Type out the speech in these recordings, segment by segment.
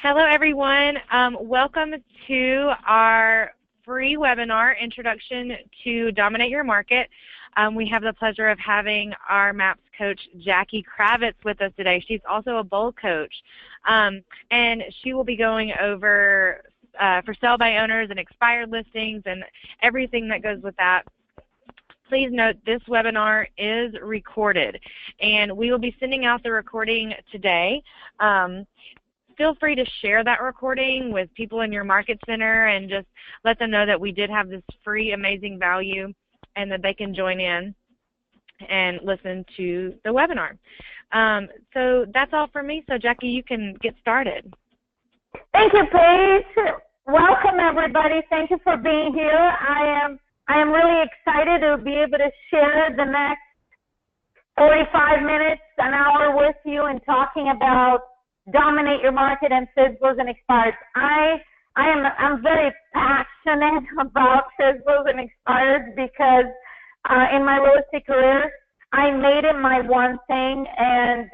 Hello, everyone. Welcome to our free webinar, Introduction to Dominate Your Market. We have the pleasure of having our MAPS coach, Jackie Kravitz, with us today. She's also a bowl coach, and she will be going over for sale by owners and expired listings and everything that goes with that. Please note this webinar is recorded, and we will be sending out the recording today. Feel free to share that recording with people in your market center and just let them know that we did have this free, amazing value and that they can join in and listen to the webinar. So that's all for me. So, Jackie, you can get started. Thank you, Paige. Welcome, everybody. Thank you for being here. I am really excited to be able to share the next 45 minutes, an hour with you and talking about dominate your market and FSBOs and Expireds. I'm very passionate about FSBOs and Expireds because in my real estate career, I made it my one thing, and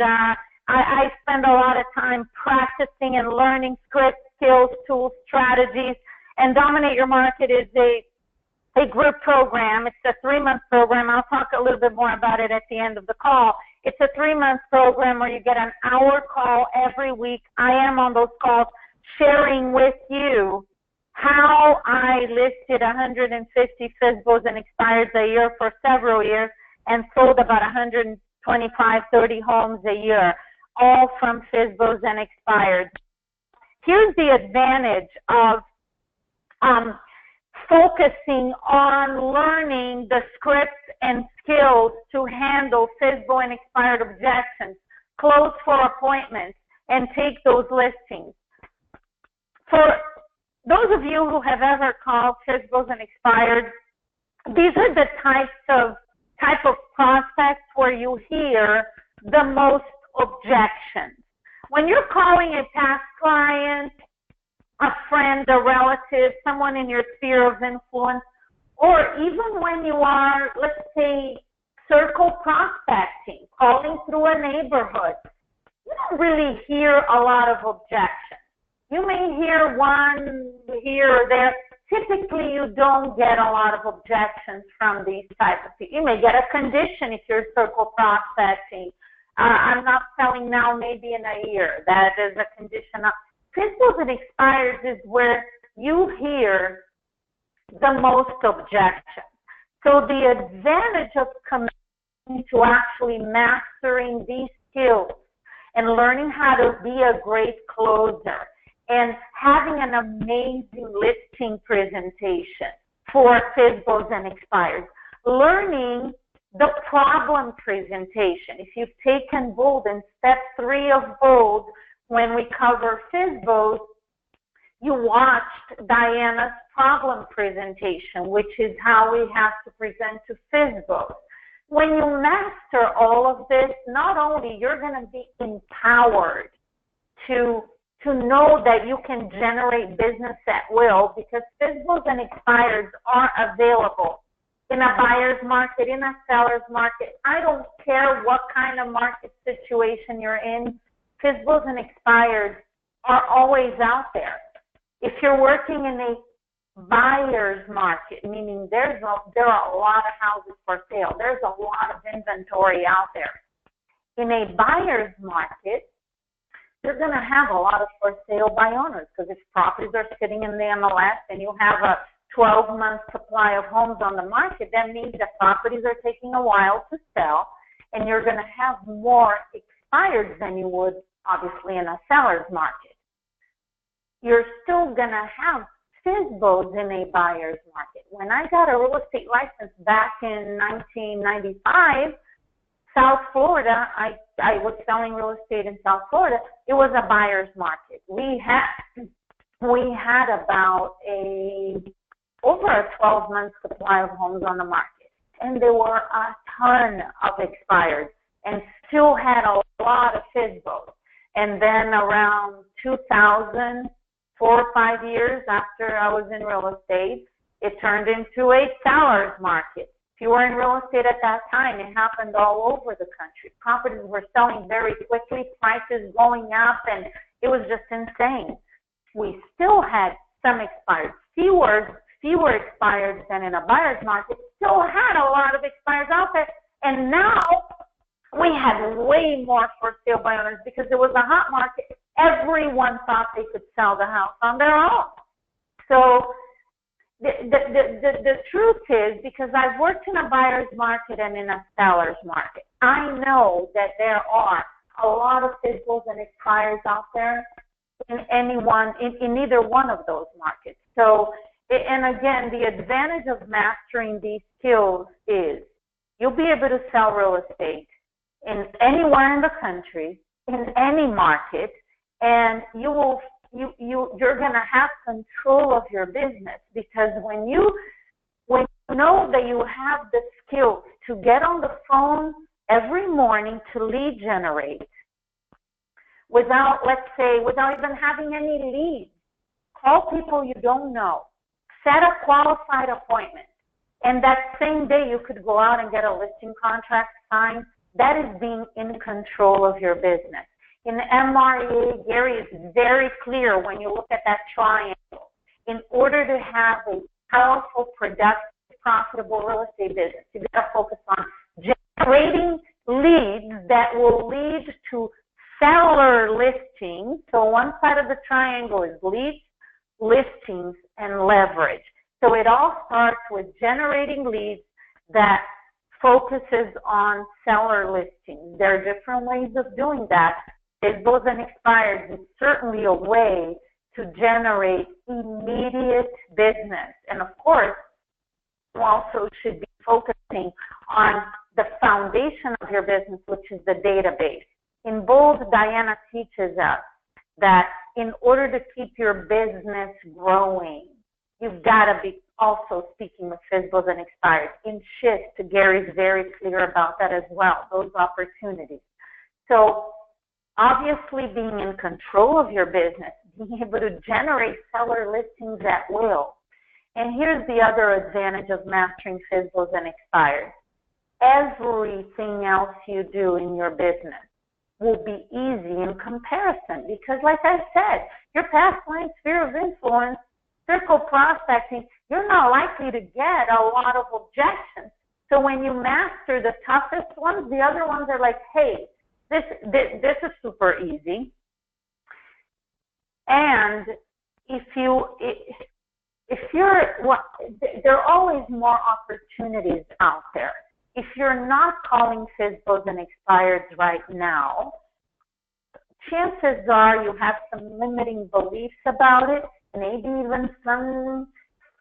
I spend a lot of time practicing and learning scripts, skills, tools, strategies. And Dominate Your Market is a group program. It's a 3-month program. I'll talk a little bit more about it at the end of the call. It's a 3-month program where you get an hour call every week. I am on those calls sharing with you how I listed 150 FSBOs and Expireds a year for several years and sold about 125, 30 homes a year, all from FSBOs and Expireds. Here's the advantage of focusing on learning the scripts and skills to handle FSBO and expired objections, close for appointments, and take those listings. For those of you who have ever called FSBOs and expired, these are the type of prospects where you hear the most objections. When you're calling a past client, a friend, a relative, someone in your sphere of influence, or even when you are, let's say, circle prospecting, calling through a neighborhood, you don't really hear a lot of objections. You may hear one here or there. Typically, you don't get a lot of objections from these types of people. You may get a condition if you're circle prospecting. I'm not selling now, maybe in a year. That is a condition. FSBOs and Expireds is where you hear the most objections. So the advantage of committing to actually mastering these skills and learning how to be a great closer and having an amazing listing presentation for FSBOs and Expireds, learning the problem presentation. If you've taken bold in step 3 of bold, when we cover FSBOs, you watched Diana's problem presentation, which is how we have to present to FSBOs. When you master all of this, not only you're going to be empowered to know that you can generate business at will, because FSBOs and Expireds are available in a buyer's market, in a seller's market. I don't care what kind of market situation you're in. FSBOs and Expireds are always out there. If you're working in a buyer's market, meaning there are a lot of houses for sale, there's a lot of inventory out there. In a buyer's market, you're going to have a lot of for sale by owners, because if properties are sitting in the MLS and you have a 12-month supply of homes on the market, that means that properties are taking a while to sell, and you're going to have more expireds than you would, obviously, in a seller's market. You're still going to have FSBOs in a buyer's market. When I got a real estate license back in 1995, South Florida, I was selling real estate in South Florida. It was a buyer's market. We had about over a 12-month supply of homes on the market, and there were a ton of expireds, and still had a lot of FSBOs. And then around 2000, 4 or 5 years after I was in real estate, it turned into a seller's market. If you were in real estate at that time, it happened all over the country. Properties were selling very quickly, prices going up, and It was just insane. We still had some expired, fewer expireds than in a buyer's market, still had a lot of expireds out there. And now we had way more for sale by owners because it was a hot market. Everyone thought they could sell the house on their own. So the truth is, because I've worked in a buyer's market and in a seller's market, I know that there are a lot of FSBOs and expireds out there in either one of those markets. So, and again, the advantage of mastering these skills is you'll be able to sell real estate in anywhere in the country, in any market, and you're going to have control of your business, because when you know that you have the skills to get on the phone every morning to lead generate without even having any leads, call people you don't know, set a qualified appointment, and that same day you could go out and get a listing contract signed. That is being in control of your business. In the MREA, Gary is very clear when you look at that triangle. In order to have a powerful, productive, profitable real estate business, you got to focus on generating leads that will lead to seller listings. So one side of the triangle is leads, listings, and leverage. So it all starts with generating leads that focuses on seller listings. There are different ways of doing that. FSBOs and Expireds is certainly a way to generate immediate business. And of course, you also should be focusing on the foundation of your business, which is the database. In bold, Diana teaches us that in order to keep your business growing, you've got to be also speaking with FSBOs and Expireds. In Shift, Gary's very clear about that as well, those opportunities. So obviously being in control of your business, being able to generate seller listings at will. And here's the other advantage of mastering FSBOs and Expireds. Everything else you do in your business will be easy in comparison, because like I said, your past client sphere of influence, circle prospecting, you're not likely to get a lot of objections. So when you master the toughest ones, the other ones are like, hey, this is super easy. And there are always more opportunities out there. If you're not calling FSBOs and Expireds right now, chances are you have some limiting beliefs about it, maybe even some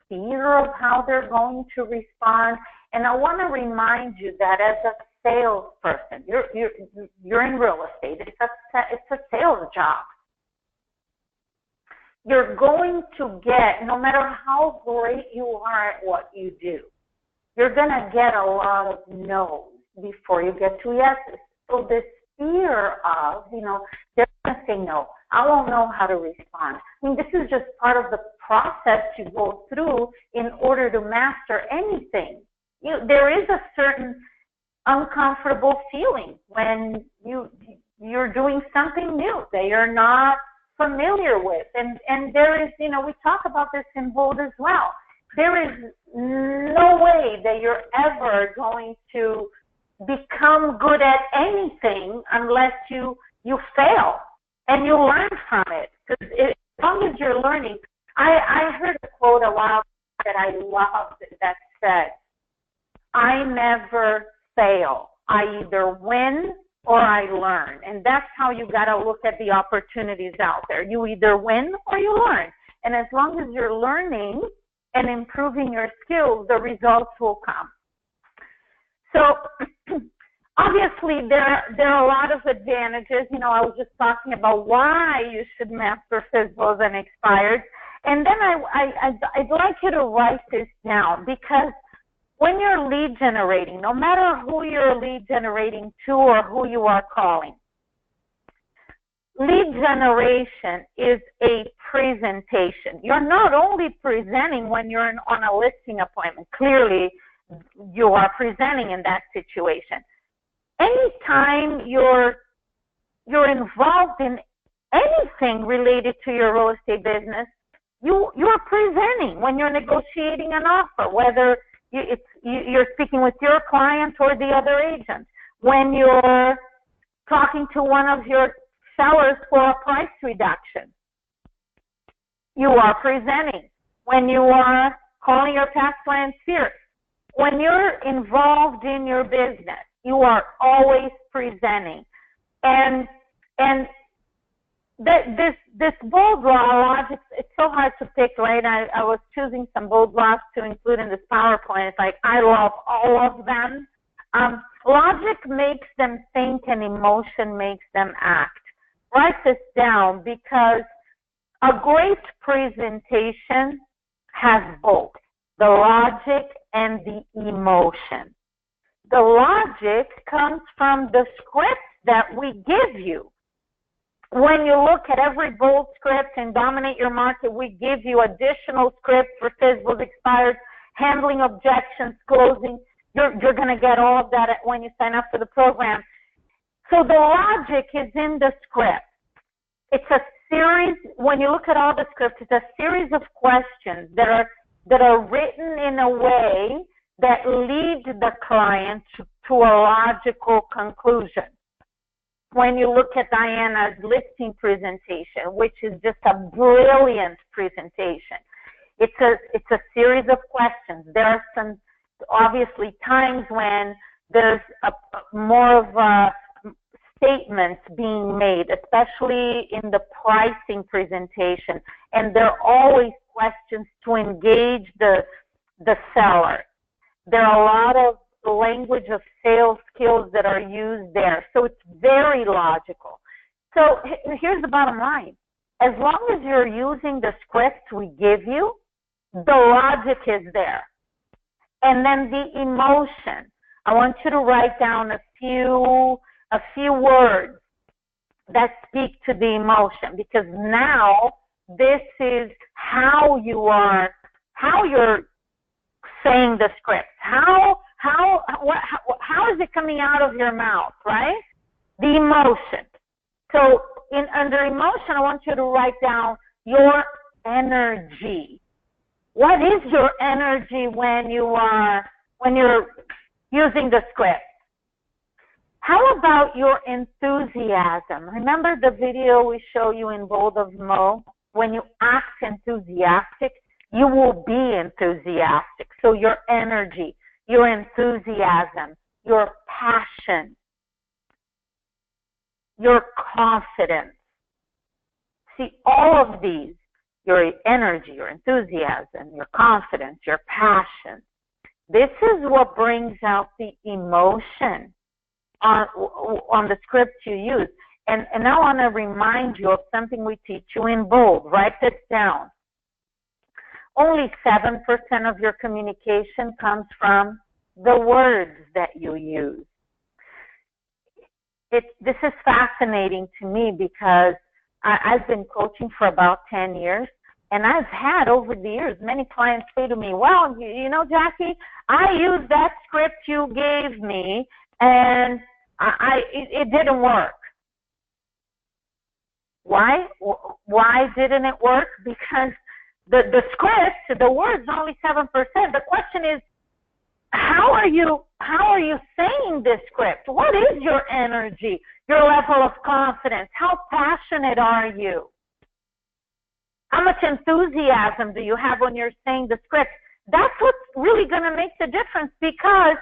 fear of how they're going to respond. And I want to remind you that as a salesperson, you're in real estate. It's a sales job. You're going to get, no matter how great you are at what you do, you're going to get a lot of no's before you get to yeses. So this fear of, they're going to say no. I won't know how to respond. I mean, this is just part of the process you go through in order to master anything. There is a certain uncomfortable feeling when you're doing something new that you're not familiar with. And there is, we talk about this in Bold as well. There is no way that you're ever going to become good at anything unless you fail and you learn from it. Because as long as you're learning, I heard a quote a while that I loved that said, I never fail. I either win or I learn. And that's how you got to look at the opportunities out there. You either win or you learn. And as long as you're learning and improving your skills, the results will come. So obviously there are a lot of advantages. I was just talking about why you should master FSBOs and Expireds. And then I'd like you to write this down, because when you're lead generating, no matter who you're lead generating to or who you are calling, lead generation is a presentation. You're not only presenting when you're on a listing appointment. Clearly, you are presenting in that situation. Anytime you're involved in anything related to your real estate business, you're presenting when you're negotiating an offer, whether you're speaking with your client or the other agent, when you're talking to one of your sellers for a price reduction. You are presenting. When you are calling your past clients fierce, when you're involved in your business, you are always presenting. And this bold law logic, it's so hard to pick, right? I was choosing some bold laws to include in this PowerPoint. It's like, I love all of them. Logic makes them think and emotion makes them act. Write this down, because a great presentation has both the logic and the emotion. The logic comes from the script that we give you. When you look at every bold script in Dominate Your Market, we give you additional scripts for FSBOs, Expireds, handling objections, closing. You're going to get all of that when you sign up for the program. So the logic is in the script. It's a series, when you look at all the scripts, it's a series of questions that are written in a way that lead the client to a logical conclusion. When you look at Diana's listing presentation, which is just a brilliant presentation, it's a series of questions. There are some, obviously, times when there's more of a statements being made, especially in the pricing presentation, and there are always questions to engage the seller. There are a lot of language of sales skills that are used there, so it's very logical. So here's the bottom line. As long as you're using the script we give you, the logic is there. And then the emotion. I want you to write down a few words that speak to the emotion, because now this is how you're saying the script. How is it coming out of your mouth, right? The emotion. So under emotion, I want you to write down your energy. What is your energy when you're using the script? How about your enthusiasm? Remember the video we show you in Bold of Mo? When you act enthusiastic, you will be enthusiastic. So your energy, your enthusiasm, your passion, your confidence. See, all of these, your energy, your enthusiasm, your confidence, your passion, this is what brings out the emotion on the script you use. And I want to remind you of something we teach you in Bold. Write this down. Only 7% of your communication comes from the words that you use. This is fascinating to me, because I've been coaching for about 10 years, and I've had over the years many clients say to me, well, you know, Jackie, I used that script you gave me, and it didn't work. Why? Why didn't it work? Because the script, the words, only 7%. The question is, how are you saying this script? What is your energy, your level of confidence? How passionate are you? How much enthusiasm do you have when you're saying the script? That's what's really going to make the difference, because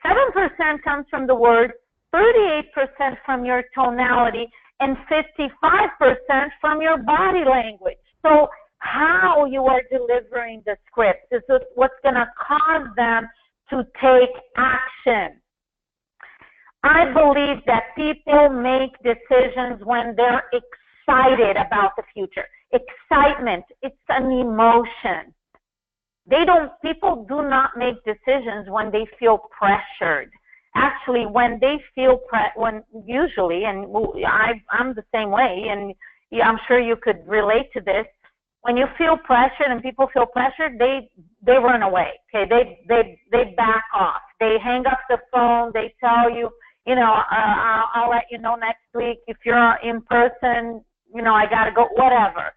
7% comes from the words, 38% from your tonality, and 55% from your body language. So how you are delivering the script is what's going to cause them to take action. I believe that people make decisions when they're excited about the future. Excitement, it's an emotion. People do not make decisions when they feel pressured. Actually, when they feel usually, and I'm the same way, and I'm sure you could relate to this. When you feel pressured and people feel pressured, they run away. Okay, they back off. They hang up the phone. They tell you, I'll let you know next week. If you're in person, I got to go, whatever.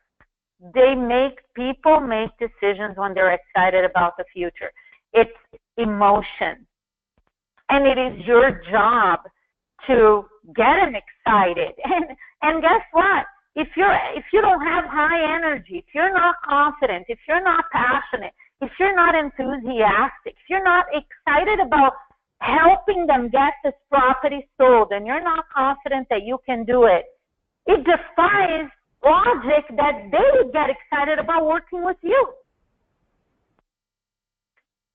People make decisions when they're excited about the future. It's emotion. And it is your job to get them excited. And guess what? If you don't have high energy, if you're not confident, if you're not passionate, if you're not enthusiastic, if you're not excited about helping them get this property sold, and you're not confident that you can do it, it defies logic that they would get excited about working with you.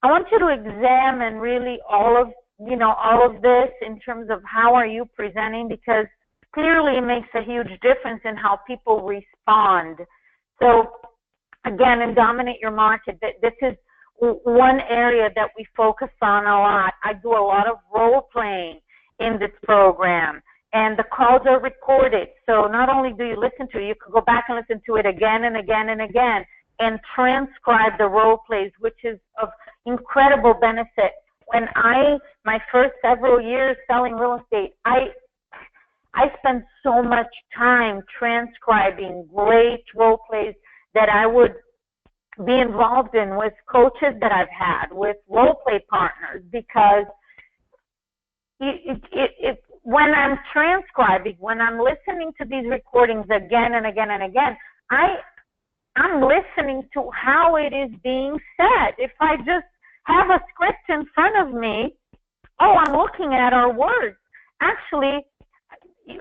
I want you to examine really all of this in terms of how are you presenting, because clearly it makes a huge difference in how people respond. So again, in Dominate Your Market, this is one area that we focus on a lot. I do a lot of role playing in this program, and the calls are recorded. So not only do you listen to it, you could go back and listen to it again and again and again and transcribe the role plays, which is of incredible benefit. When my first several years selling real estate, I spent so much time transcribing great role plays that I would be involved in with coaches that I've had, with role play partners, because when I'm transcribing, when I'm listening to these recordings again and again and again, I'm listening to how it is being said. If I just have a script in front of me, I'm looking at our words. Actually,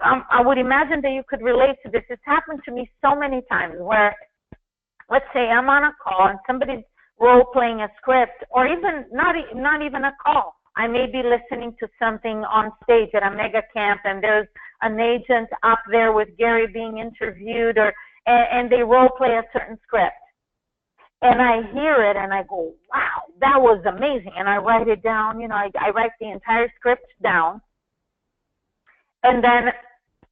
I would imagine that you could relate to this. It's happened to me so many times where, let's say I'm on a call and somebody's role-playing a script, or even not even a call. I may be listening to something on stage at a mega camp, and there's an agent up there with Gary being interviewed, and they role-play a certain script. And I hear it, and I go, wow, that was amazing. And I write it down. I write the entire script down. And then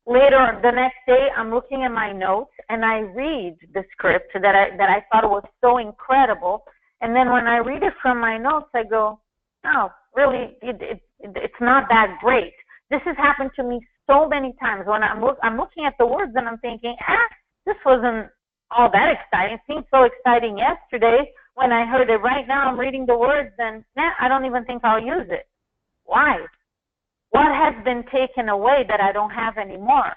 later, the next day, I'm looking at my notes, and I read the script that I thought was so incredible. And then when I read it from my notes, I go, oh, really, it's not that great. This has happened to me so many times. When I'm looking at the words, and I'm thinking, this wasn't all that exciting. It seemed so exciting yesterday when I heard it. Right now, I'm reading the words, and I don't even think I'll use it. Why? What has been taken away that I don't have anymore?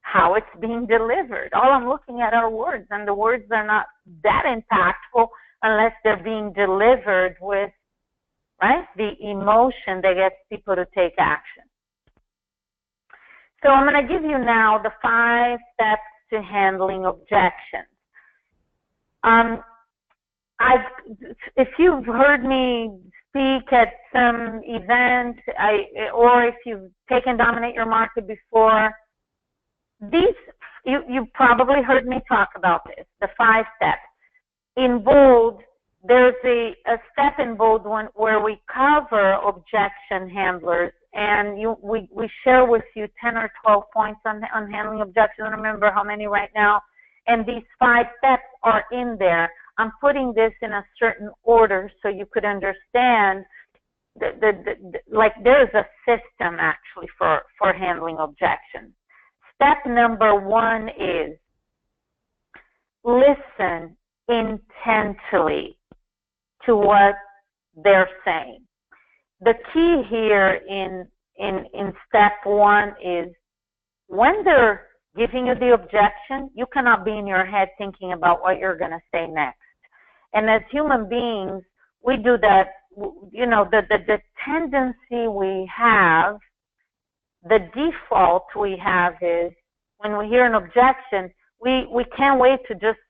How it's being delivered. All I'm looking at are words, and the words are not that impactful unless they're being delivered with, the emotion that gets people to take action. So I'm going to give you now the 5 steps to handling objections. If you've heard me speak at some event, or if you've taken Dominate Your Market before, you probably heard me talk about this, the 5 steps. In bold, there's a step in bold one where we cover objection handlers, and we share with you 10 or 12 points on handling objections. I don't remember how many right now. And these 5 steps are in there. I'm putting this in a certain order so you could understand there's a system actually for handling objections. Step number 1 is listen intently to what they're saying. The key here in step 1 is when they're giving you the objection, you cannot be in your head thinking about what you're going to say next. And as human beings, we do that. The tendency we have, the default we have is when we hear an objection, we can't wait to just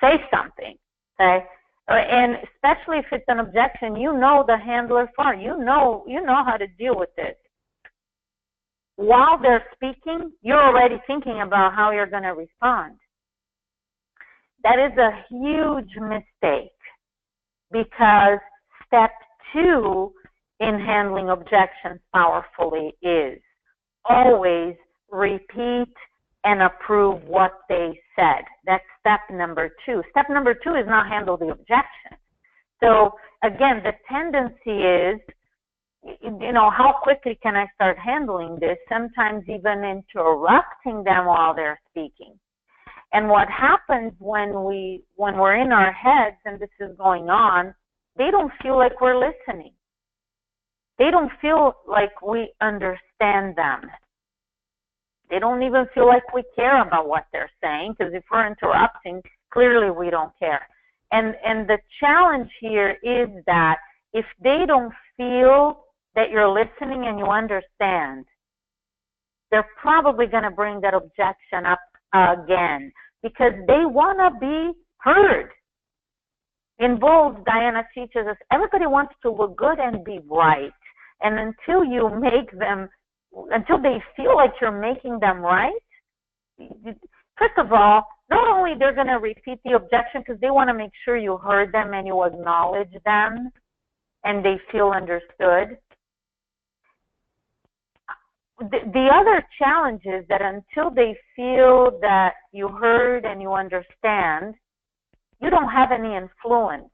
say something, okay? And especially if it's an objection, the handler far. You know how to deal with it. While they're speaking, you're already thinking about how you're going to respond. That is a huge mistake, because step 2 in handling objections powerfully is always repeat and approve what they said. That's step number 2. Step number 2 is not handle the objection. So again, the tendency is you know, how quickly can I start handling this? Sometimes even interrupting them while they're speaking. And what happens when we're in our heads and this is going on, they don't feel like we're listening. They don't feel like we understand them. They don't even feel like we care about what they're saying, because if we're interrupting, clearly we don't care. And the challenge here is that if they don't feel that you're listening and you understand, they're probably going to bring that objection up again, because they want to be heard. In Bulls, Diana teaches us, everybody wants to look good and be right. And until you make them, until they feel like you're making them right, first of all, not only they're going to repeat the objection because they want to make sure you heard them and you acknowledge them and they feel understood. The other challenge is that until they feel that you heard and you understand, you don't have any influence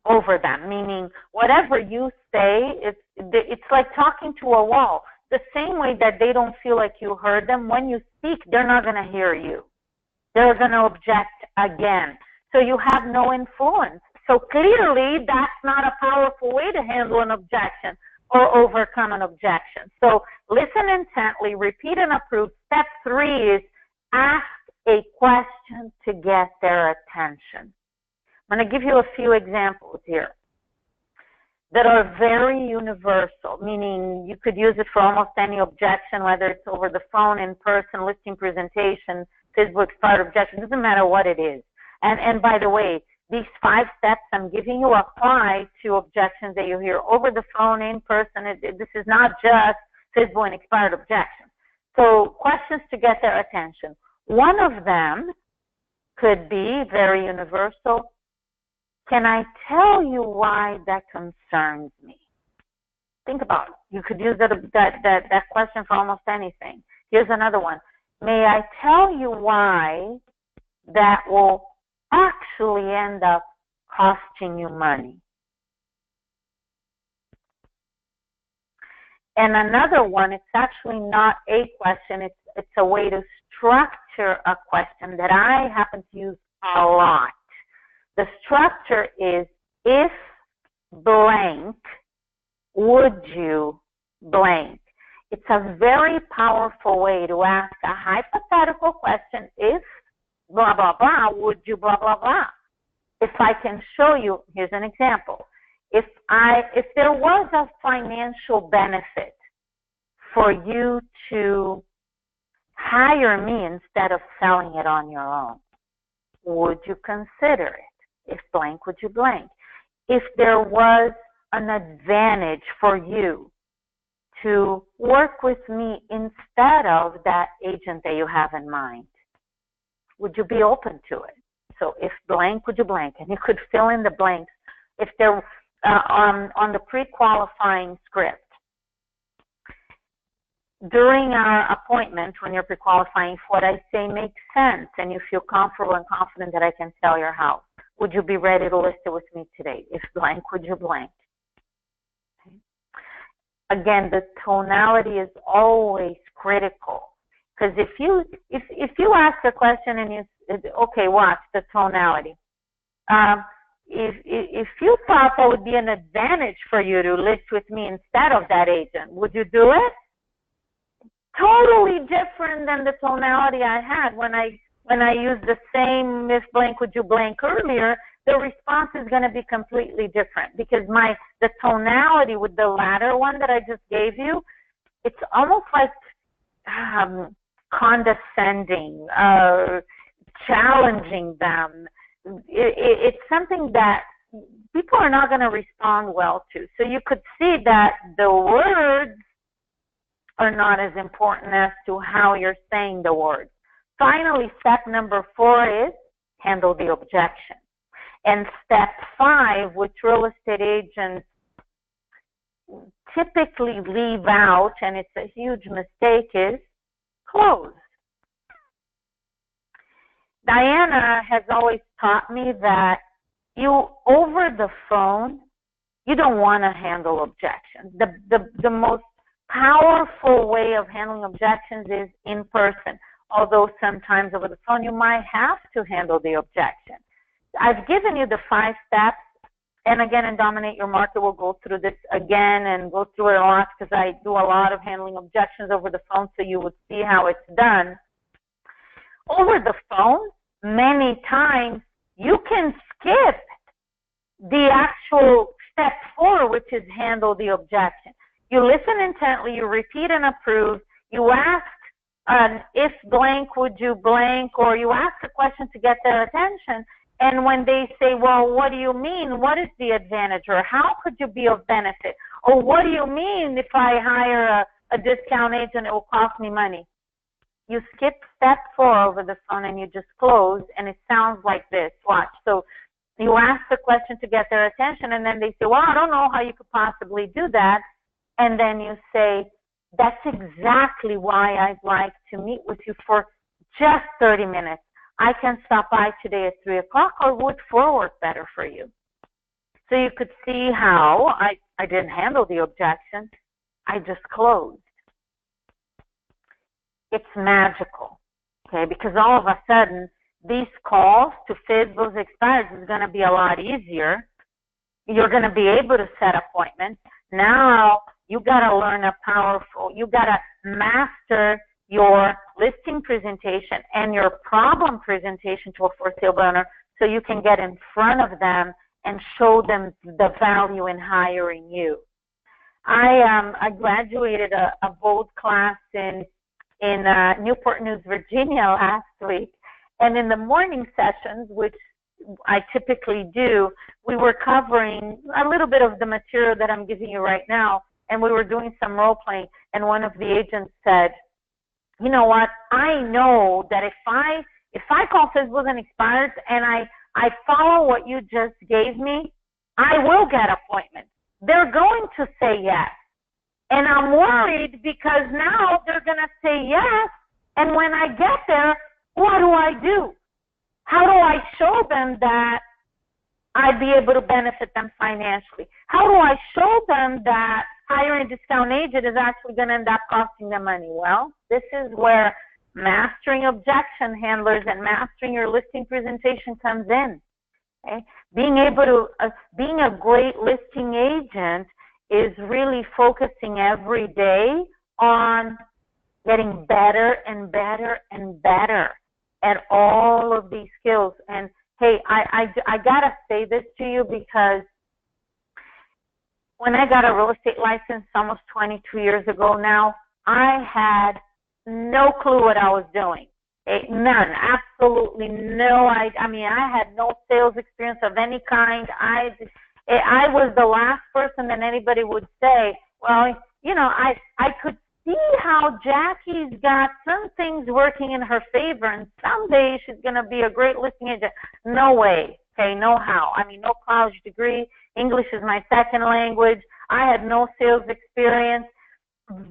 over them, meaning whatever you say, it's like talking to a wall. The same way that they don't feel like you heard them, when you speak, they're not going to hear you. They're going to object again. So you have no influence. So clearly, that's not a powerful way to handle an objection or overcome an objection. So listen intently, repeat and approve. Step 3 is ask a question to get their attention. I'm going to give you a few examples here that are very universal, meaning you could use it for almost any objection, whether it's over the phone, in person, listing presentation, FSBO expired objection, doesn't matter what it is. And by the way, these 5 steps I'm giving you apply to objections that you hear over the phone, in person. This is not just FSBO and expired objections. So questions to get their attention. One of them could be very universal. Can I tell you why that concerns me? Think about it. You could use that question for almost anything. Here's another one. May I tell you why that will actually end up costing you money? And another one, it's actually not a question, it's a way to structure a question that I happen to use a lot. The structure is, if blank, would you blank? It's a very powerful way to ask a hypothetical question. If blah, blah, blah, would you blah, blah, blah? If I can show you, here's an example. If there was a financial benefit for you to hire me instead of selling it on your own, would you consider it? If blank, would you blank? If there was an advantage for you to work with me instead of that agent that you have in mind, would you be open to it? So if blank, would you blank? And you could fill in the blanks. If they're on the pre-qualifying script, during our appointment, when you're pre-qualifying, if what I say makes sense and you feel comfortable and confident that I can sell your house, would you be ready to list it with me today? If blank, would you blank? Okay. Again, the tonality is always critical, because if you ask a question and you okay, watch the tonality. If you thought that would be an advantage for you to list with me instead of that agent, would you do it? Totally different than the tonality I had when I used the same if blank, would you blank earlier. The response is going to be completely different, because the tonality with the latter one that I just gave you, it's almost like condescending, challenging them. It's something that people are not going to respond well to. So you could see that the words are not as important as to how you're saying the words. Finally, step number 4 is handle the objection. And step 5, which real estate agents typically leave out, and it's a huge mistake, is close. Diana has always taught me that over the phone, you don't want to handle objections. The most powerful way of handling objections is in person, although sometimes over the phone you might have to handle the objection. I've given you the 5 steps, and again, in Dominate Your Market, we'll go through this again and go through it a lot because I do a lot of handling objections over the phone, so you would see how it's done. Over the phone, many times, you can skip the actual step 4, which is handle the objection. You listen intently, you repeat and approve, you ask if blank, would you blank, or you ask a question to get their attention. And when they say, well, what do you mean? What is the advantage? Or how could you be of benefit? Or what do you mean if I hire a discount agent, it will cost me money? You skip step 4 over the phone and you just close, and it sounds like this. Watch. So you ask the question to get their attention, and then they say, well, I don't know how you could possibly do that. And then you say, that's exactly why I'd like to meet with you for just 30 minutes. I can stop by today at 3 o'clock, or would 4 work better for you? So you could see how I didn't handle the objection. I just closed. It's magical, okay? Because all of a sudden, these calls to FSBO and Expireds is going to be a lot easier. You're going to be able to set appointments. Now, you got to learn you got to master your listing presentation and your problem presentation to a for sale owner so you can get in front of them and show them the value in hiring you. I graduated a bold class in Newport News, Virginia last week, and in the morning sessions, which I typically do, we were covering a little bit of the material that I'm giving you right now, and we were doing some role playing, and one of the agents said, you know what, I know that if I call FSBO and Expireds and I follow what you just gave me, I will get appointments. They're going to say yes. And I'm worried because now they're going to say yes, and when I get there, what do I do? How do I show them that I'd be able to benefit them financially? How do I show them that hiring a discount agent is actually going to end up costing them money? Well, this is where mastering objection handlers and mastering your listing presentation comes in. Okay? Being a great listing agent is really focusing every day on getting better and better and better at all of these skills. And hey, I gotta say this to you because when I got a real estate license almost 22 years ago now, I had no clue what I was doing. None, absolutely no. I had no sales experience of any kind. I was the last person that anybody would say, well, you know, I could see how Jackie's got some things working in her favor, and someday she's going to be a great listing agent. No way. Okay, no how. I mean, no college degree. English is my second language. I had no sales experience.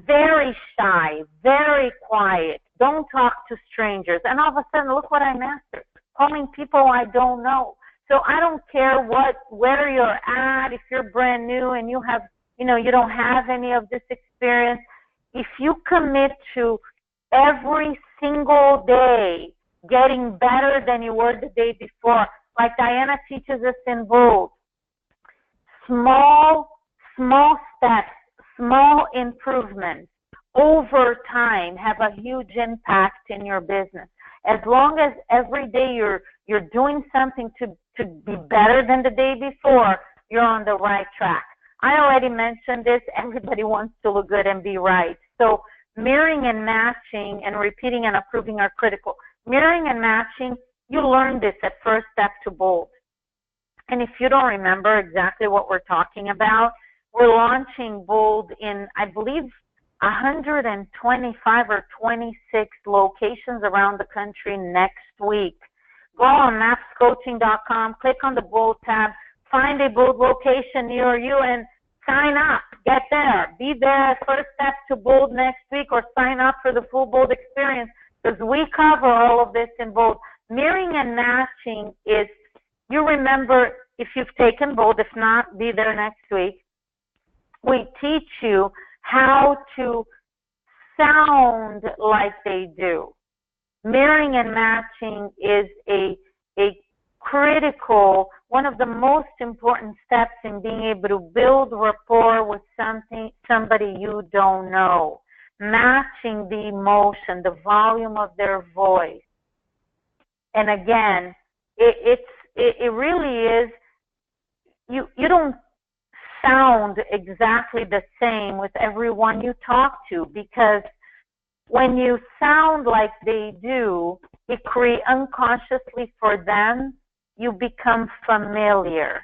Very shy, very quiet. Don't talk to strangers. And all of a sudden, look what I mastered. Calling people I don't know. So I don't care where you're at, if you're brand new and you don't have any of this experience. If you commit to every single day getting better than you were the day before, like Diana teaches us in Bold, small steps, small improvements over time have a huge impact in your business. As long as every day you're doing something to be better than the day before, you're on the right track. I already mentioned this. Everybody wants to look good and be right. So mirroring and matching and repeating and approving are critical. Mirroring and matching, you learned this at First Step to Bold. And if you don't remember exactly what we're talking about, we're launching Bold in, I believe, 125 or 26 locations around the country next week. Go on mapscoaching.com, click on the Bold tab, find a Bold location near you, and sign up. Get there. Be there at First Step to Bold next week, or sign up for the full Bold experience, because we cover all of this in Bold. Mirroring and matching is, you remember, if you've taken both. If not, be there next week. We teach you how to sound like they do. Mirroring and matching is a critical, one of the most important steps in being able to build rapport with somebody you don't know. Matching the emotion, the volume of their voice. And again, it really is, you don't sound exactly the same with everyone you talk to, because when you sound like they do, it creates unconsciously for them, you become familiar.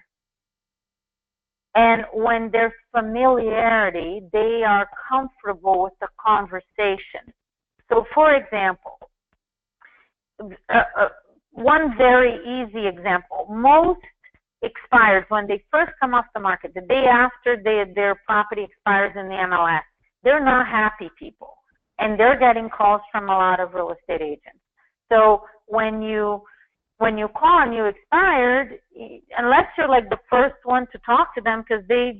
And when there's familiarity, they are comfortable with the conversation. So for example, one very easy example, most expires when they first come off the market, the day after their property expires in the MLS, they're not happy people. And they're getting calls from a lot of real estate agents. So when you call and you expired, unless you're like the first one to talk to them, because they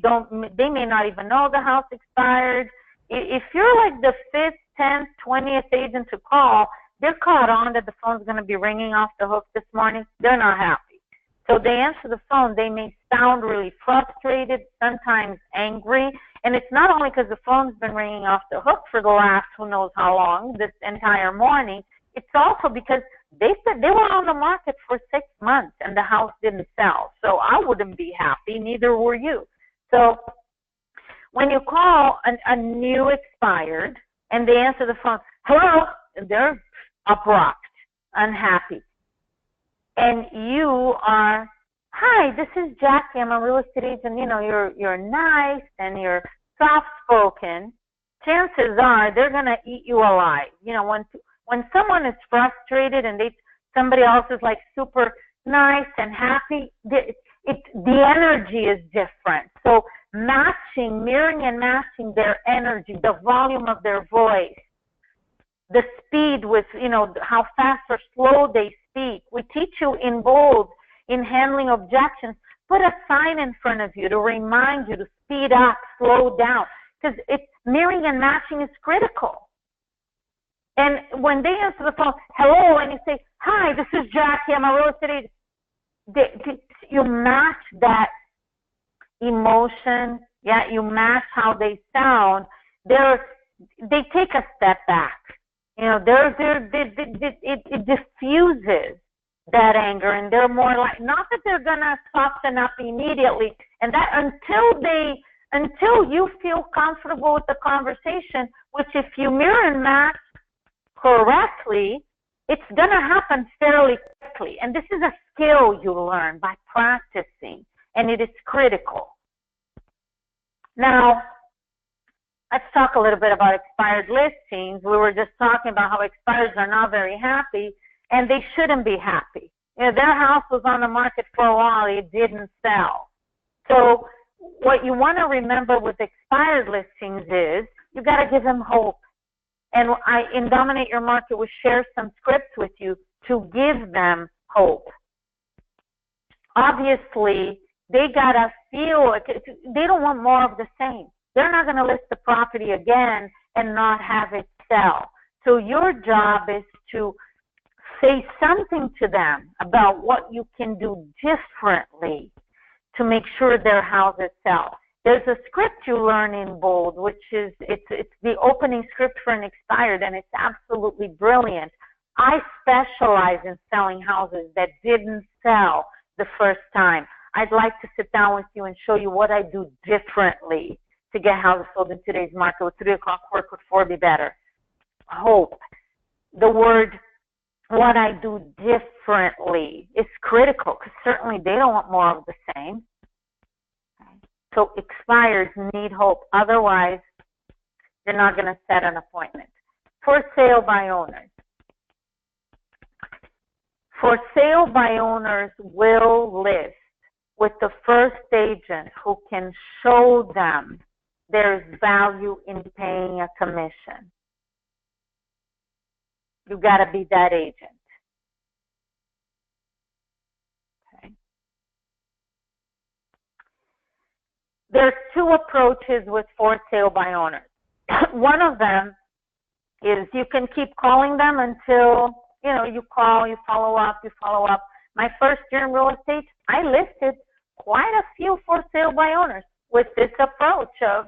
may not even know the house expired. If you're like the 5th, 10th, 20th agent to call, they're caught on that the phone's going to be ringing off the hook this morning. They're not happy. So they answer the phone. They may sound really frustrated, sometimes angry. And it's not only because the phone's been ringing off the hook for the last who knows how long, this entire morning. It's also because they said they were on the market for 6 months and the house didn't sell. So I wouldn't be happy, neither were you. So when you call a new expired and they answer the phone, hello, they're abrupt, unhappy. And you are, hi, this is Jackie. I'm a real estate agent. You know, you're nice and you're soft-spoken. Chances are they're going to eat you alive. You know, when someone is frustrated and somebody else is like super nice and happy, the energy is different. So mirroring and matching their energy, the volume of their voice, the speed with, you know, how fast or slow they speak. We teach you in bold, in handling objections, put a sign in front of you to remind you to speed up, slow down, because mirroring and matching is critical. And when they answer the phone, hello, and you say, hi, this is Jackie, I'm a real estate agent, you match that emotion, yeah, you match how they sound. They take a step back. You know, it diffuses that anger, and they're more like, not that they're gonna soften up immediately, and that until you feel comfortable with the conversation, which if you mirror and match correctly, it's gonna happen fairly quickly. And this is a skill you learn by practicing, and it is critical. Now, let's talk a little bit about expired listings. We were just talking about how expireds are not very happy, and they shouldn't be happy. You know, their house was on the market for a while, it didn't sell. So what you want to remember with expired listings is you got to give them hope. And in Dominate Your Market, we share some scripts with you to give them hope. Obviously, they got to feel, they don't want more of the same. They're not going to list the property again and not have it sell. So your job is to say something to them about what you can do differently to make sure their houses sell. There's a script you learn in bold, which is, it's the opening script for an expired, and it's absolutely brilliant. I specialize in selling houses that didn't sell the first time. I'd like to sit down with you and show you what I do differently to get houses sold in today's market. Would 3 o'clock work? Would 4 be better? Hope. The word, what I do differently, is critical, because certainly they don't want more of the same. So expireds need hope. Otherwise, you're not going to set an appointment. For sale by owners. For sale by owners will list with the first agent who can show them there's value in paying a commission. You got to be that agent. Okay. There's two approaches with for sale by owners. One of them is you can keep calling them until, you call, you follow up. My first year in real estate, I listed quite a few for sale by owners with this approach of,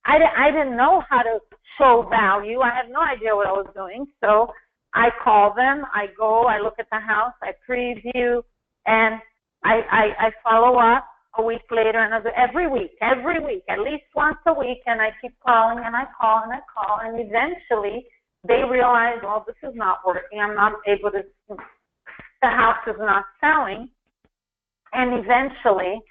I didn't know how to show value. I had no idea what I was doing. So I call them, I go, I look at the house, I preview, and I follow up a week later, and every week, at least once a week, and I keep calling, and I call, and eventually they realize, well, this is not working. I'm not able to, the house is not selling, and eventually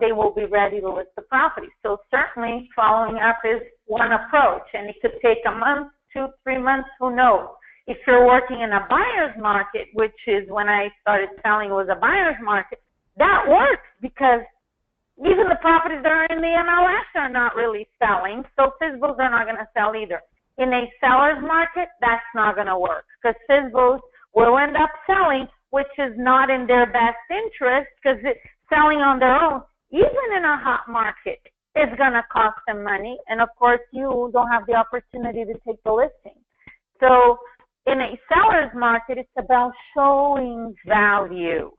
they will be ready to list the property. So certainly following up is one approach, and it could take a month, 2, 3 months, who knows. If you're working in a buyer's market, which is when I started selling, it was a buyer's market, that works because even the properties that are in the MLS are not really selling, so FSBOs are not going to sell either. In a seller's market, that's not going to work because FSBOs will end up selling, which is not in their best interest because selling on their own, even in a hot market, is going to cost them money. And, of course, you don't have the opportunity to take the listing. So in a seller's market, it's about showing value.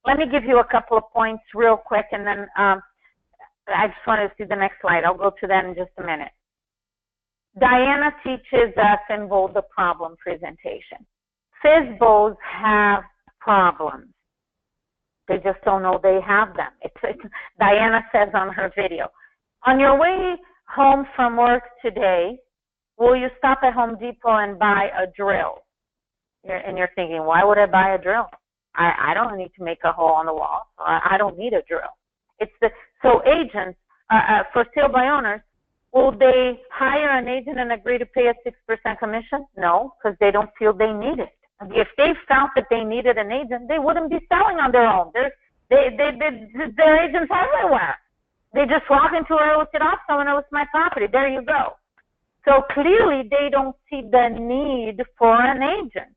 Let me give you a couple of points real quick, and then I just want to see the next slide. I'll go to that in just a minute. Diana teaches us in both the problem presentation. FSBOs have problems. They just don't know they have them. Diana says on her video, on your way home from work today, will you stop at Home Depot and buy a drill? And you're thinking, why would I buy a drill? I don't need to make a hole on the wall. I don't need a drill. So agents, for sale by owners, will they hire an agent and agree to pay a 6% commission? No, because they don't feel they need it. If they felt that they needed an agent, they wouldn't be selling on their own. There are agents everywhere. They just walk into a real estate office, someone else my property. There you go. So clearly they don't see the need for an agent.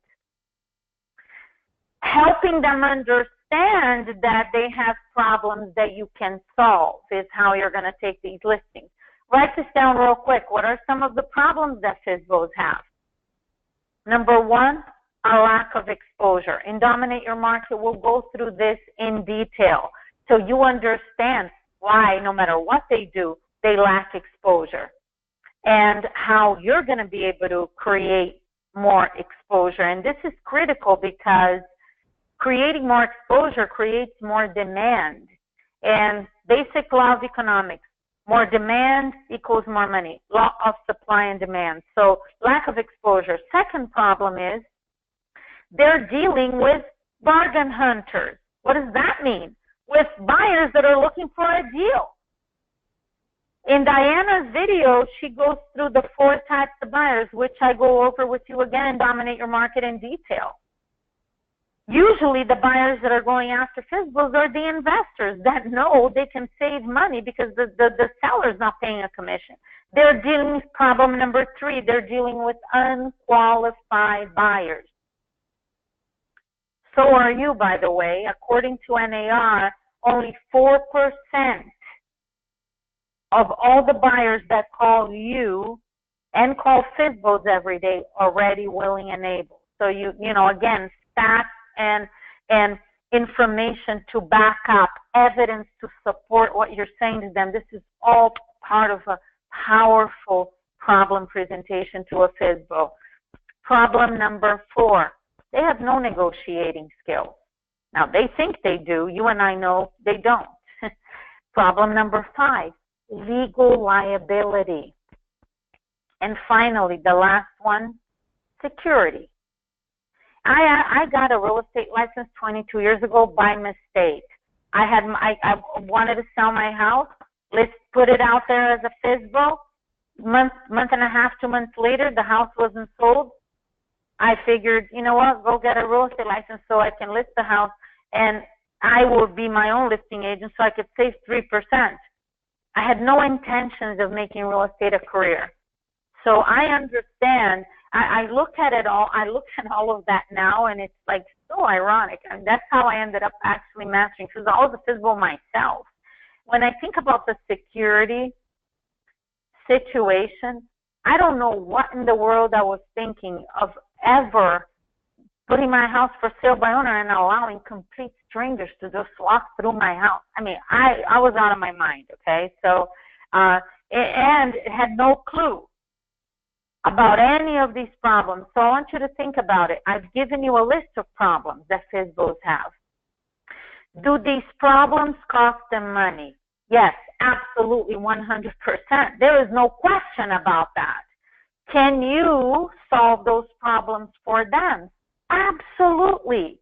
Helping them understand that they have problems that you can solve is how you're going to take these listings. Write this down real quick. What are some of the problems that FSBOs have? Number one, a lack of exposure. In Dominate Your Market, we'll go through this in detail so you understand why, no matter what they do, they lack exposure and how you're going to be able to create more exposure. And this is critical because creating more exposure creates more demand. And basic law of economics, more demand equals more money, law of supply and demand. So lack of exposure. Second problem is they're dealing with bargain hunters. What does that mean? With buyers that are looking for a deal. In Diana's video, she goes through the 4 types of buyers, which I go over with you again and Dominate Your Market in detail. Usually the buyers that are going after FSBOs are the investors that know they can save money because the seller's not paying a commission. They're dealing with problem number 3. They're dealing with unqualified buyers. So are you, by the way. According to NAR, only 4% of all the buyers that call you and call FSBOs every day are ready, willing, and able. So you know, again, stats and information to back up, evidence to support what you're saying to them. This is all part of a powerful problem presentation to a FSBO. Problem number 4, they have no negotiating skills. Now, they think they do. You and I know they don't. Problem number 5, legal liability. And finally, the last one, security. I got a real estate license 22 years ago by mistake. I wanted to sell my house. Let's put it out there as a FSBO. Month and a half, 2 months later, the house wasn't sold. I figured, you know what, go get a real estate license so I can list the house, and I will be my own listing agent so I could save 3%. I had no intentions of making real estate a career. So I understand I look at it all. I look at all of that now, and it's like so ironic. And that's how I ended up actually mastering, because I was a FSBO myself. When I think about the security situation, I don't know what in the world I was thinking of ever putting my house for sale by owner and allowing complete strangers to just walk through my house. I mean, I was out of my mind, okay? So, and it had no clue about any of these problems. So I want you to think about it. I've given you a list of problems that FSBOs have. Do these problems cost them money? Yes, absolutely, 100%. There is no question about that. Can you solve those problems for them? Absolutely.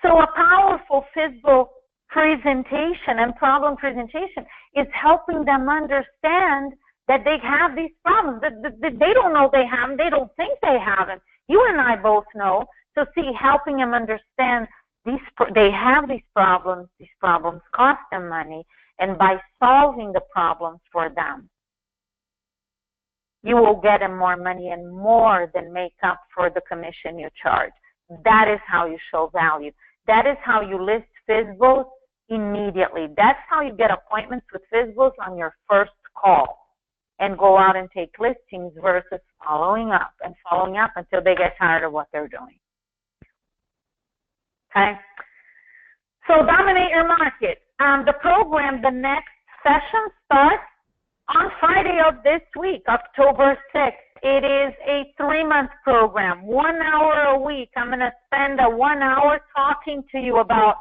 So a powerful FSBO presentation and problem presentation is helping them understand that they have these problems. They don't know they have them. They don't think they have them. You and I both know. So see, helping them understand they have these problems cost them money, and by solving the problems for them, you will get them more money and more than make up for the commission you charge. That is how you show value. That is how you list FSBOs immediately. That's how you get appointments with FSBOs on your first call and go out and take listings versus following up until they get tired of what they're doing. Okay? So dominate your market. The program, the next session starts on Friday of this week, October 6th. It is a 3-month program, 1 hour a week. I'm going to spend 1 hour talking to you about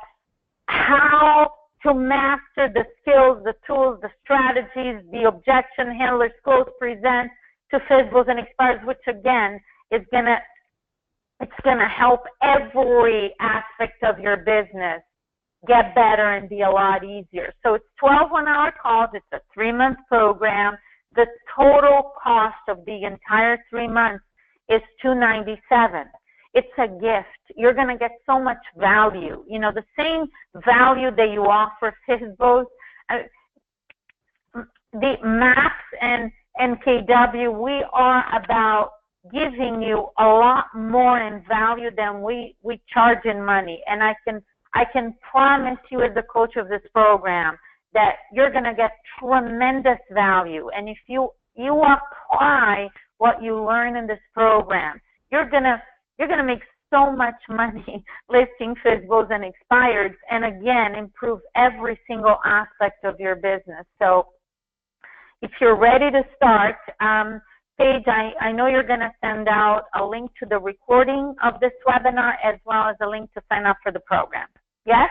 how to master the skills, the tools, the strategies, the objection handlers, close present to FSBOs and Expireds, which again is it's gonna help every aspect of your business get better and be a lot easier. So it's 12 1-hour calls. It's a 3-month program. The total cost of the entire 3 months is $297. It's a gift. You're going to get so much value. You know, the same value that you offer FSBOs. The MAPS and KW, we are about giving you a lot more in value than we charge in money. And I can promise you as the coach of this program that you're going to get tremendous value. And if you apply what you learn in this program, you're going to make so much money listing FSBOs and Expireds, and again, improve every single aspect of your business. So if you're ready to start, Paige, I know you're going to send out a link to the recording of this webinar as well as a link to sign up for the program. Yes?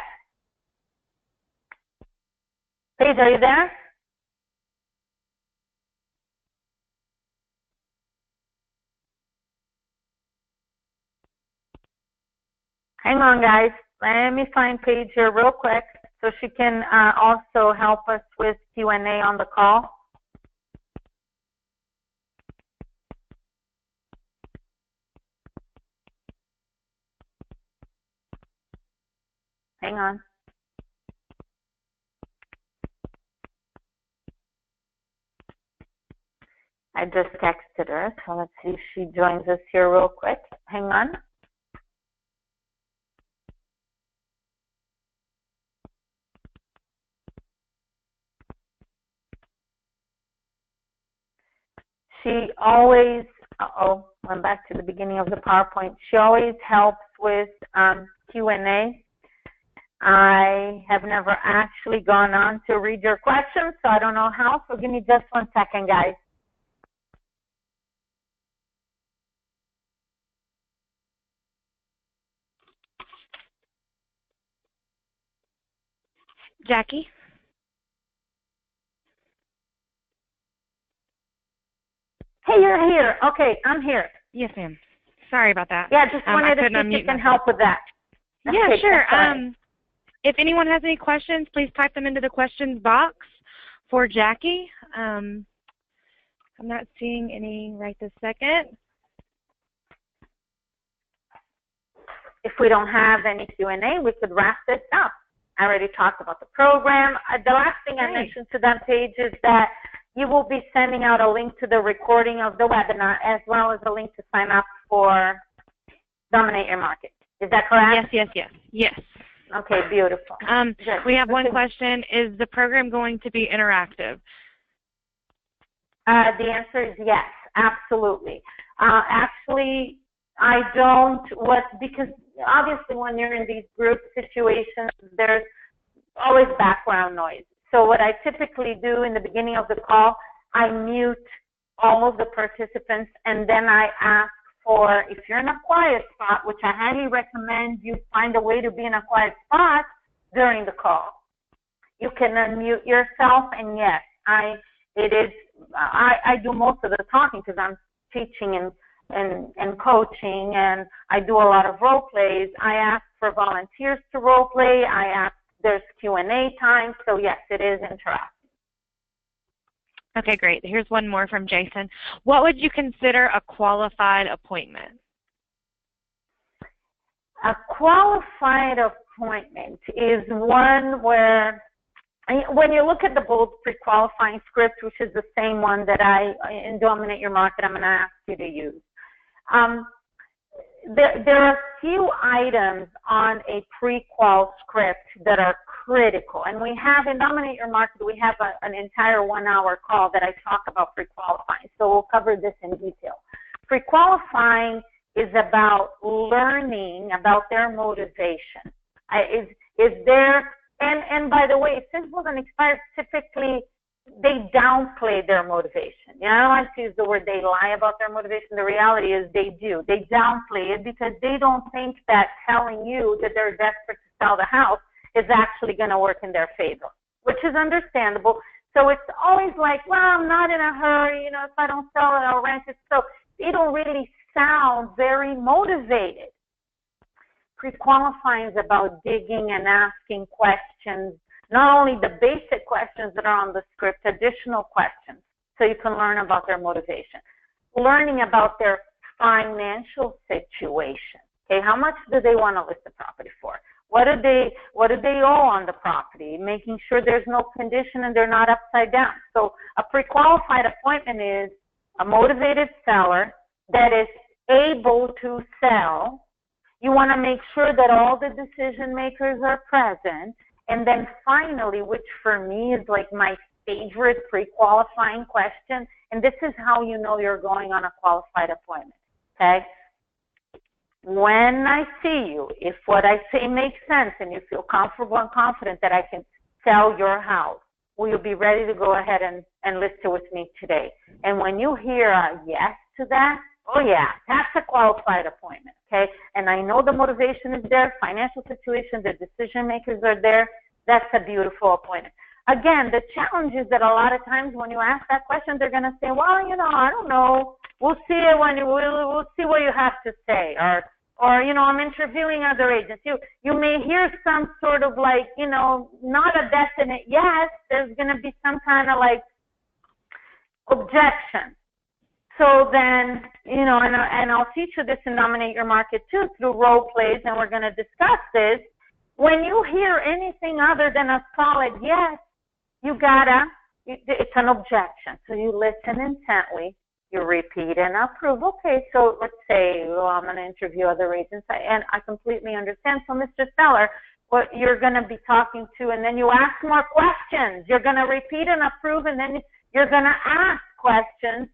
Paige, are you there? Hang on, guys. Let me find Paige here real quick so she can also help us with Q&A on the call. Hang on. I just texted her, so let's see if she joins us here real quick. Hang on. She always, went back to the beginning of the PowerPoint. She always helps with Q&A. I have never actually gone on to read your questions, so I don't know how, so give me just 1 second, guys. Jackie? Hey, you're here. Okay, I'm here. Yes, ma'am. Sorry about that. Yeah, just wanted to see if you can help with that. Yeah, sure. If anyone has any questions, please type them into the questions box for Jackie. I'm not seeing any right this second. If we don't have any Q&A, we could wrap this up. I already talked about the program. The last thing I mentioned to them, Paige, is that you will be sending out a link to the recording of the webinar as well as a link to sign up for Dominate Your Market. Is that correct? Yes. Okay, beautiful. We have one question. Is the program going to be interactive? The answer is yes, absolutely. Actually, I don't, because obviously when you're in these group situations, there's always background noise. So what I typically do in the beginning of the call, I mute all of the participants, and then I ask for, if you're in a quiet spot, which I highly recommend you find a way to be in a quiet spot during the call. You can unmute yourself, and yes, I do most of the talking because I'm teaching and coaching, and I do a lot of role plays. I ask for volunteers to role play. There's Q&A time, so yes, it is interactive. Okay, great. Here's one more from Jason. What would you consider a qualified appointment? A qualified appointment is one where, when you look at the bold pre-qualifying script, which is the same one that in Dominate Your Market, I'm going to ask you to use. There are a few items on a pre-qual script that are critical. And we have, in Dominate Your Market, we have an entire 1-hour call that I talk about pre-qualifying. So we'll cover this in detail. Pre-qualifying is about learning about their motivation. Is there, and by the way, FSBO and Expireds typically, they downplay their motivation. You know, I don't like to use the word they lie about their motivation. The reality is they do. They downplay it because they don't think that telling you that they're desperate to sell the house is actually going to work in their favor, which is understandable. So it's always like, well, I'm not in a hurry. You know, if I don't sell it, I'll rent it. So they don't really sound very motivated. Pre-qualifying is about digging and asking questions, not only the basic questions that are on the script, additional questions, so you can learn about their motivation. Learning about their financial situation. Okay, how much do they want to list the property for? What do they owe on the property? Making sure there's no condition and they're not upside down. So a pre-qualified appointment is a motivated seller that is able to sell. You want to make sure that all the decision makers are present. And then finally, which for me is like my favorite pre-qualifying question, and this is how you know you're going on a qualified appointment, okay? When I see you, if what I say makes sense and you feel comfortable and confident that I can sell your house, will you be ready to go ahead and list it with me today? And when you hear a yes to that, oh yeah, that's a qualified appointment, okay? And I know the motivation is there, financial situation, the decision makers are there. That's a beautiful appointment. Again, the challenge is that a lot of times when you ask that question, they're going to say, well, you know, I don't know. We'll see it when we'll see what you have to say. Or you know, I'm interviewing other agents. You may hear some sort of like, you know, not a definite yes. There's going to be some kind of like objection. So then, you know, and I'll teach you this in Dominate Your Market too through role plays, and we're going to discuss this. When you hear anything other than a solid yes, it's an objection. So you listen intently, you repeat and approve. Okay, so let's say, well, I'm going to interview other agents, and I completely understand. So Mr. Seller, what you're going to be talking to, and then you ask more questions. You're going to repeat and approve, and then you're going to ask questions.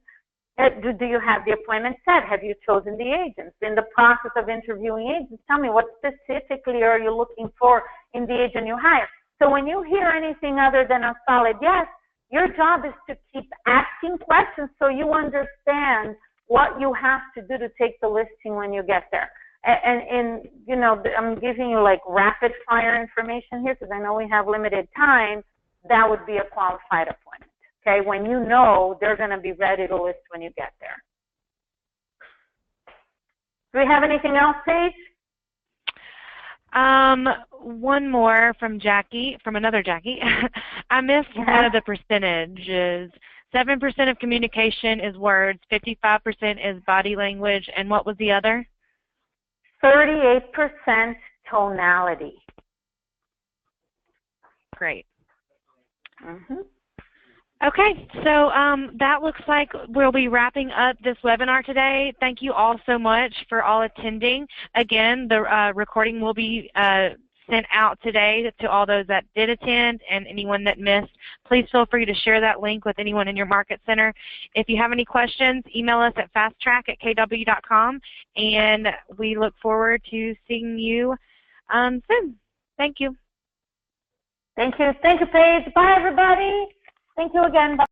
Do you have the appointment set? Have you chosen the agents? In the process of interviewing agents, tell me what specifically are you looking for in the agent you hire? So when you hear anything other than a solid yes, your job is to keep asking questions so you understand what you have to do to take the listing when you get there. And you know, I'm giving you like rapid fire information here because I know we have limited time. That would be a qualified appointment. Okay, when you know they're going to be ready to list when you get there. Do we have anything else, Paige? One more from Jackie, from another Jackie. I missed one of the percentages. 7% of communication is words, 55% is body language, and what was the other? 38% tonality. Great. Mm-hmm. Okay, so that looks like we'll be wrapping up this webinar today. Thank you all so much for all attending. Again, the recording will be sent out today to all those that did attend and anyone that missed. Please feel free to share that link with anyone in your market center. If you have any questions, email us at fasttrack@kw.com, and we look forward to seeing you soon. Thank you. Thank you. Thank you, Paige. Bye, everybody. Thank you again. Bye.